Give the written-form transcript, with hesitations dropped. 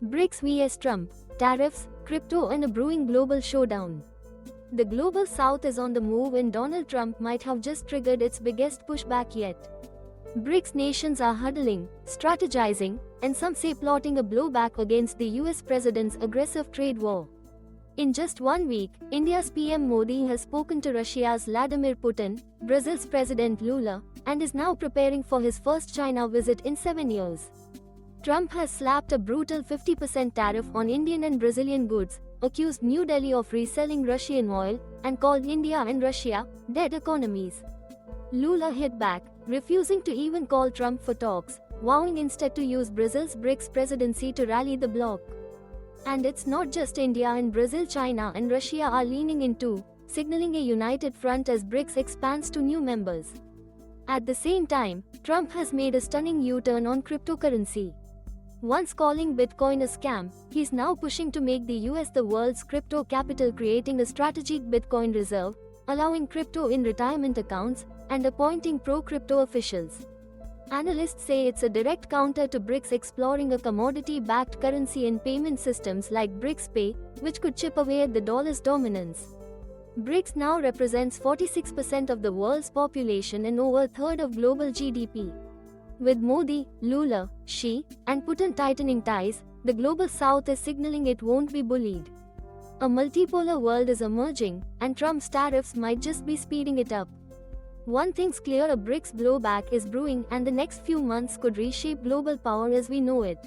BRICS vs Trump, tariffs, crypto and a brewing global showdown. The global south is on the move and Donald Trump might have just triggered its biggest pushback yet. BRICS nations are huddling, strategizing, and some say plotting a blowback against the US president's aggressive trade war. In just 1 week, India's PM Modi has spoken to Russia's Vladimir Putin, Brazil's President Lula, and is now preparing for his first China visit in 7 years. Trump has slapped a brutal 50% tariff on Indian and Brazilian goods, accused New Delhi of reselling Russian oil, and called India and Russia dead economies. Lula hit back, refusing to even call Trump for talks, vowing instead to use Brazil's BRICS presidency to rally the bloc. And it's not just India and Brazil, China and Russia are leaning in too, signaling a united front as BRICS expands to new members. At the same time, Trump has made a stunning U-turn on cryptocurrency. Once calling Bitcoin a scam, he's now pushing to make the US the world's crypto capital, creating a strategic Bitcoin reserve, allowing crypto in retirement accounts, and appointing pro-crypto officials. Analysts say it's a direct counter to BRICS exploring a commodity-backed currency and payment systems like BRICS Pay, which could chip away at the dollar's dominance. BRICS now represents 46% of the world's population and over a third of global GDP. With Modi, Lula, Xi, and Putin tightening ties, the global south is signaling it won't be bullied. A multipolar world is emerging, and Trump's tariffs might just be speeding it up. One thing's clear: a BRICS blowback is brewing, and the next few months could reshape global power as we know it.